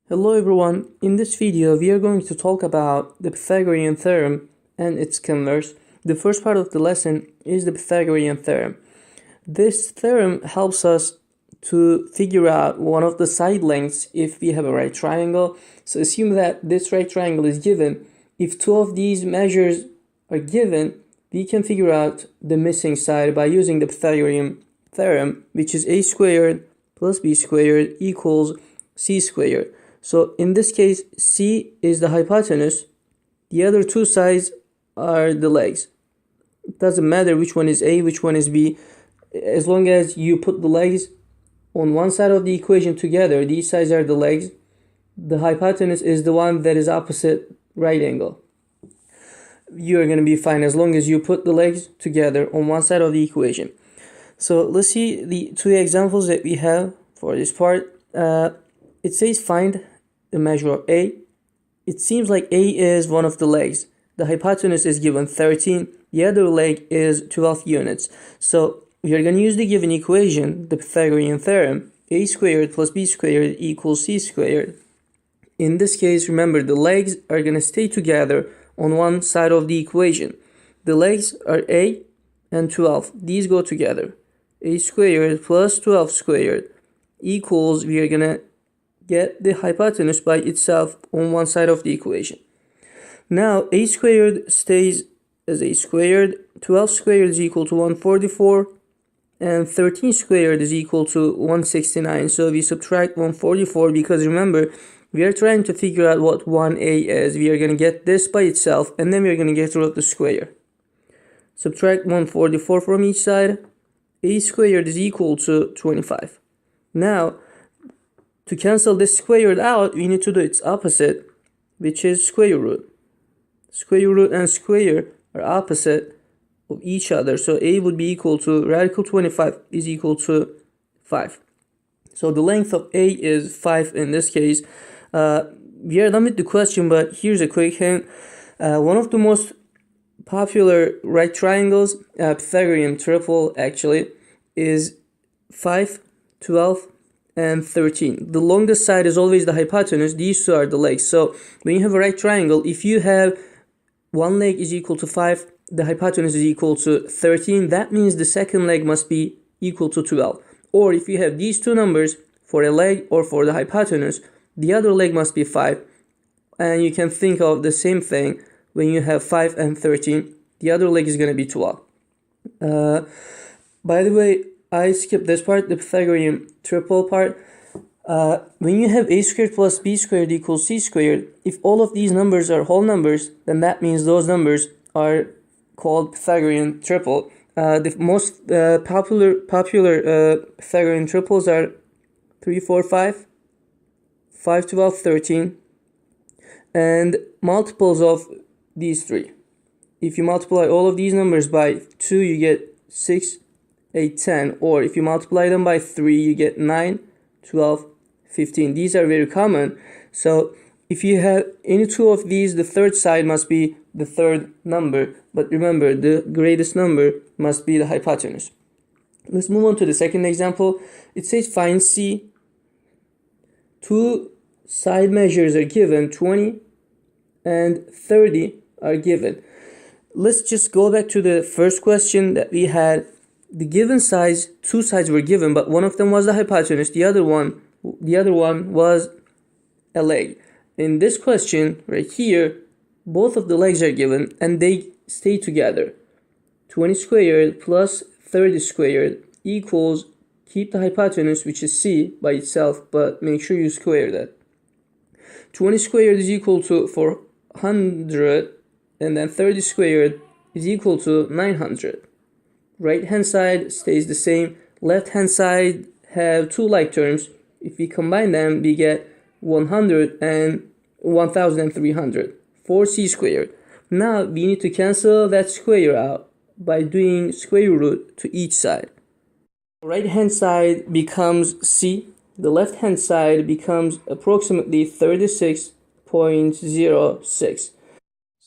Hello everyone, in this video we are going to talk about the Pythagorean Theorem and its converse. The first part of the lesson is the Pythagorean Theorem. This theorem helps us to figure out one of the side lengths if we have a right triangle. So assume that this right triangle is given. If two of these measures are given, we can figure out the missing side by using the Pythagorean Theorem, which is a squared plus b squared equals c squared. So in this case, C is the hypotenuse. The other two sides are the legs. It doesn't matter which one is A, which one is B. As long as you put the legs on one side of the equation together, these sides are the legs. The hypotenuse is the one that is opposite right angle. You're going to be fine as long as you put the legs together on one side of the equation. So let's see the two examples that we have for this part. It says find the measure of A. It seems like A is one of the legs. The hypotenuse is given 13. The other leg is 12 units. So we are going to use the given equation, the Pythagorean theorem, A squared plus B squared equals C squared. In this case, remember the legs are going to stay together on one side of the equation. The legs are A and 12. These go together. A squared plus 12 squared equals, we are going to get the hypotenuse by itself on one side of the equation. Now a squared stays as a squared, 12 squared is equal to 144, and 13 squared is equal to 169. So we subtract 144 because remember, we are trying to figure out what 1a is. We are going to get this by itself, and then we are going to get rid of the square. Subtract 144 from each side. A squared is equal to 25. Now, to cancel this squared out, we need to do its opposite, which is square root. Square root and square are opposite of each other. So a would be equal to, radical 25 is equal to 5. So the length of a is 5 in this case. We are done with the question, but here's a quick hint. One of the most popular right triangles, Pythagorean Triple actually, is 5, 12, and 13. The longest side is always the hypotenuse. These two are the legs. So when you have a right triangle, if you have one leg is equal to 5, the hypotenuse is equal to 13, that means the second leg must be equal to 12. Or if you have these two numbers for a leg or for the hypotenuse, the other leg must be 5. And you can think of the same thing when you have 5 and 13. The other leg is going to be 12. By the way, I skipped this part, the Pythagorean triple part. When you have a squared plus b squared equals c squared, if all of these numbers are whole numbers, then that means those numbers are called Pythagorean triple. The most popular Pythagorean triples are 3, 4, 5, 5, 12, 13, and multiples of these three. If you multiply all of these numbers by 2, you get 6, 8, 10, or if you multiply them by 3, you get 9, 12, 15. These are very common. So if you have any two of these, the third side must be the third number. But remember, the greatest number must be the hypotenuse. Let's move on to the second example. It says find C. Two side measures are given, 20 and 30 are given. Let's just go back to the first question that we had. The given sides, two sides were given, but one of them was the hypotenuse, the other one was a leg. In this question right here, both of the legs are given and they stay together. 20 squared plus 30 squared equals, keep the hypotenuse, which is c, by itself, but make sure you square that. 20 squared is equal to 400, and then 30 squared is equal to 900. Right hand side stays the same. Left hand side have two like terms. If we combine them, we get 100 and 1300 for c squared. Now we need to cancel that square out by doing square root to each side. Right hand side becomes c. The left hand side becomes approximately 36.06.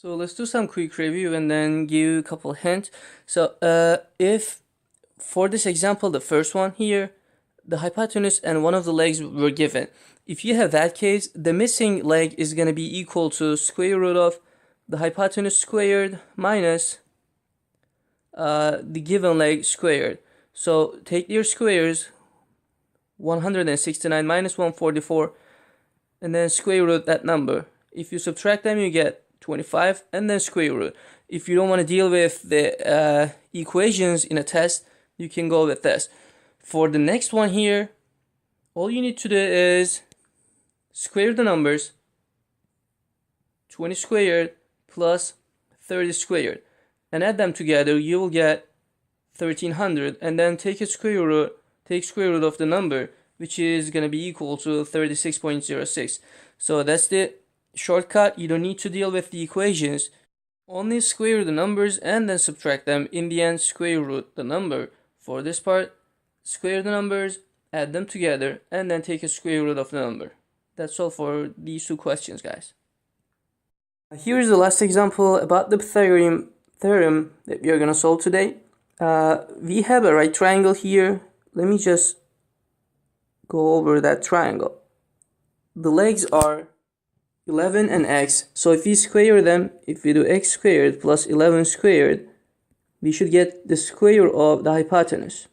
So let's do some quick review and then give a couple hints. So if for this example, the first one here, the hypotenuse and one of the legs were given. If you have that case, the missing leg is going to be equal to square root of the hypotenuse squared minus the given leg squared. So take your squares, 169 minus 144, and then square root that number. If you subtract them, you get 25, and then square root. If you don't want to deal with the equations in a test, you can go with this. For the next one here, all you need to do is square the numbers, 20 squared plus 30 squared, and add them together. You will get 1300, and then take square root of the number, which is going to be equal to 36.06. So that's the shortcut. You don't need to deal with the equations. Only square the numbers and then subtract them. In the end, square root the number. For this part, square the numbers, add them together, and then take a square root of the number. That's all for these two questions, guys. Here's the last example about the Pythagorean theorem that we are going to solve today. We have a right triangle here. Let me just go over that triangle. The legs are 11 and x. So if we square them, if we do x squared plus 11 squared, we should get the square of the hypotenuse.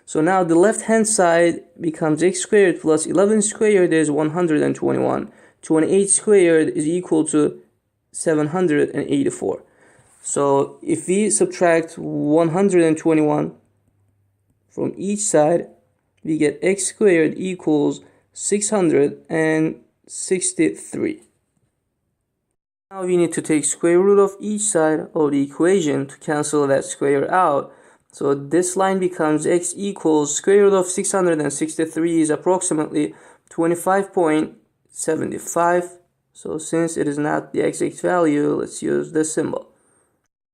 So now the left hand side becomes x squared plus 11 squared is 121. 28 squared is equal to 784. So if we subtract 121 from each side, we get x squared equals 663. Now we need to take square root of each side of the equation to cancel that square out. So this line becomes x equals square root of 663 is approximately 25.75. So since it is not the exact value, let's use this symbol.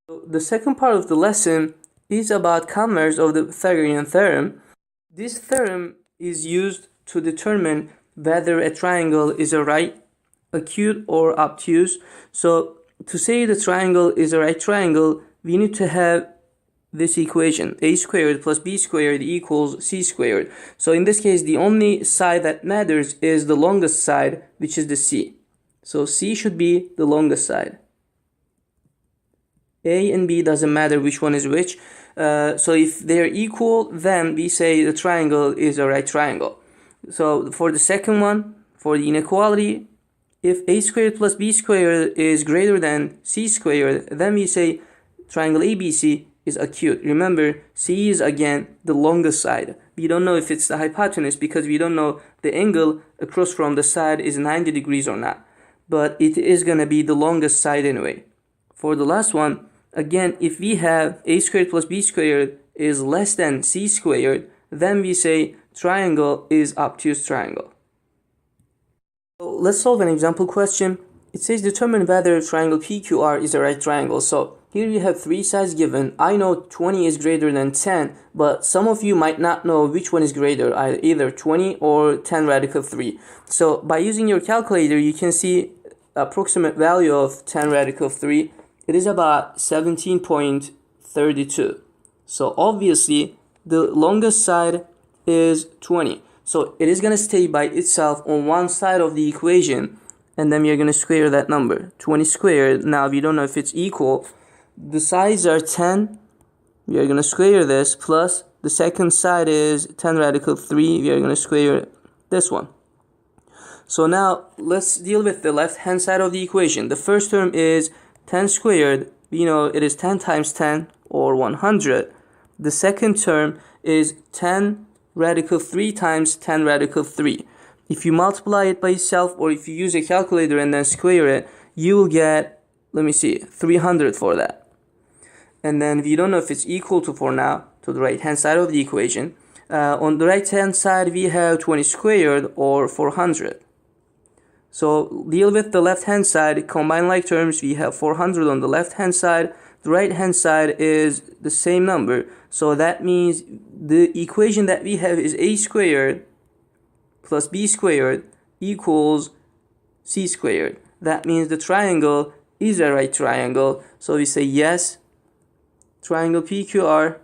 So the second part of the lesson is about converse of the Pythagorean theorem. This theorem is used to determine whether a triangle is a right, acute, or obtuse. So to say the triangle is a right triangle, we need to have this equation, a squared plus b squared equals c squared. So in this case, the only side that matters is the longest side, which is the c. So c should be the longest side. A and b doesn't matter which one is which. So if they're equal, then we say the triangle is a right triangle. So for the second one, for the inequality, if a squared plus b squared is greater than c squared, then we say triangle ABC is acute. Remember, C is again the longest side. We don't know if it's the hypotenuse because we don't know the angle across from the side is 90 degrees or not. But it is going to be the longest side anyway. For the last one, again, if we have a squared plus b squared is less than c squared, then we say triangle is obtuse triangle. So let's solve an example question. It says determine whether triangle PQR is a right triangle. So here we have three sides given. I know 20 is greater than 10, but some of you might not know which one is greater, either 20 or 10 radical 3. So by using your calculator, you can see approximate value of 10 radical 3. It is about 17.32. So obviously, the longest side is 20. So it is going to stay by itself on one side of the equation, and then we are going to square that number. 20 squared, now we don't know if it's equal. The sides are 10. We are going to square this, plus the second side is 10 radical 3. We are going to square this one. So now let's deal with the left hand side of the equation. The first term is 10 squared. We know it is 10 times 10 or 100. The second term is 10 radical 3 times 10 radical 3. If you multiply it by itself or if you use a calculator and then square it, you will get, 300 for that. And then we don't know if it's equal to for now to the right hand side of the equation. On the right hand side, we have 20 squared or 400. So deal with the left hand side, combine like terms. We have 400 on the left hand side. The right hand side is the same number. So that means the equation that we have is a squared plus b squared equals c squared. That means the triangle is a right triangle. So we say yes, triangle PQR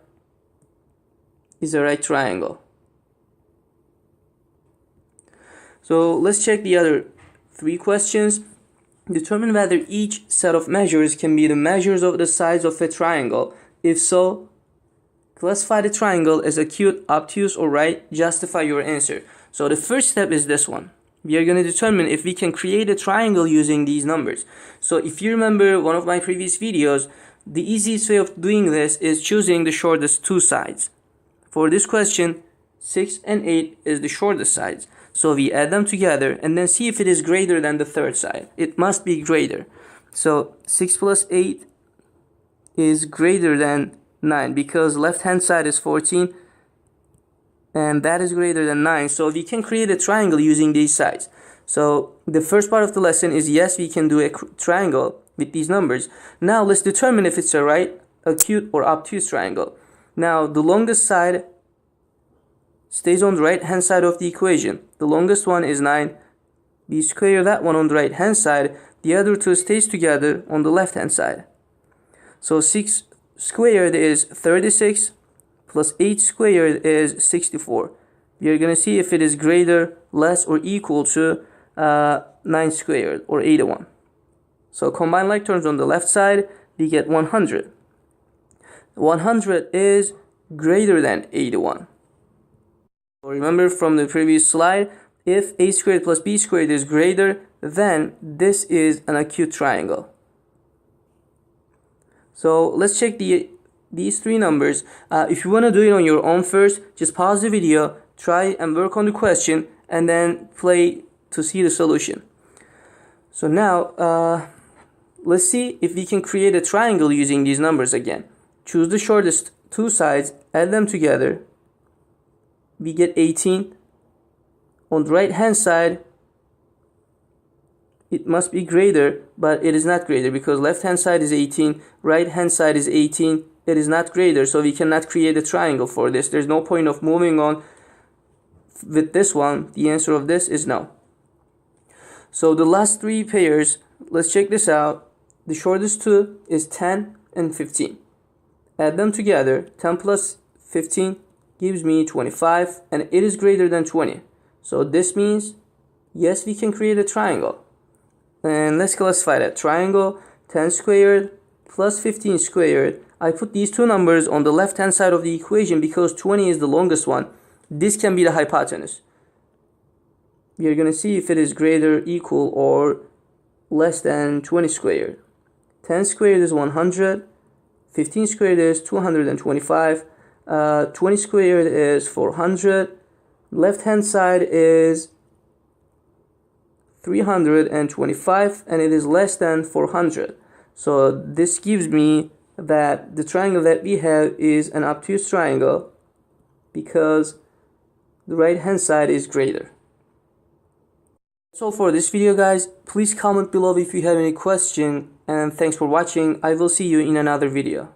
is a right triangle. So let's check the other 3 questions. Determine whether each set of measures can be the measures of the sides of a triangle. If so, classify the triangle as acute, obtuse, or right. Justify your answer. So the first step is this one. We are going to determine if we can create a triangle using these numbers. So if you remember one of my previous videos, the easiest way of doing this is choosing the shortest 2 sides. For this question, 6 and 8 is the shortest sides. So we add them together and then see if it is greater than the third side. It must be greater. So 6 plus 8 is greater than 9 because left hand side is 14 and that is greater than 9. So we can create a triangle using these sides. So the first part of the lesson is yes, we can do a triangle with these numbers. Now let's determine if it's a right, acute, or obtuse triangle. Now the longest side stays on the right hand side of the equation. The longest one is 9. We square that one on the right hand side. The other 2 stays together on the left hand side. So 6 squared is 36 plus 8 squared is 64. We are going to see if it is greater, less, or equal to 9 squared or 81. So combine like terms on the left side, we get 100. 100 is greater than 81. Remember from the previous slide, if a squared plus b squared is greater, then this is an acute triangle. So let's check these 3 numbers. If you want to do it on your own first, just pause the video, try and work on the question, and then play to see the solution. So now, let's see if we can create a triangle using these numbers again. Choose the shortest 2 sides, add them together. We get 18. On the right hand side, it must be greater, but it is not greater because left hand side is 18, right hand side is 18. It is not greater, so we cannot create a triangle for this. There's no point of moving on with this one. The answer of this is no. So the last 3 pairs, let's check this out. The shortest 2 is 10 and 15. Add them together. 10 plus 15 gives me 25, and it is greater than 20. So this means, yes, we can create a triangle. And let's classify that. Triangle, 10 squared plus 15 squared. I put these 2 numbers on the left hand side of the equation because 20 is the longest one. This can be the hypotenuse. We are going to see if it is greater, equal, or less than 20 squared. 10 squared is 100. 15 squared is 225. 20 squared is 400. Left hand side is 325, and it is less than 400. So this gives me that the triangle that we have is an obtuse triangle because the right hand side is greater. That's all for this video, guys. Please comment below if you have any question, and thanks for watching. I will see you in another video.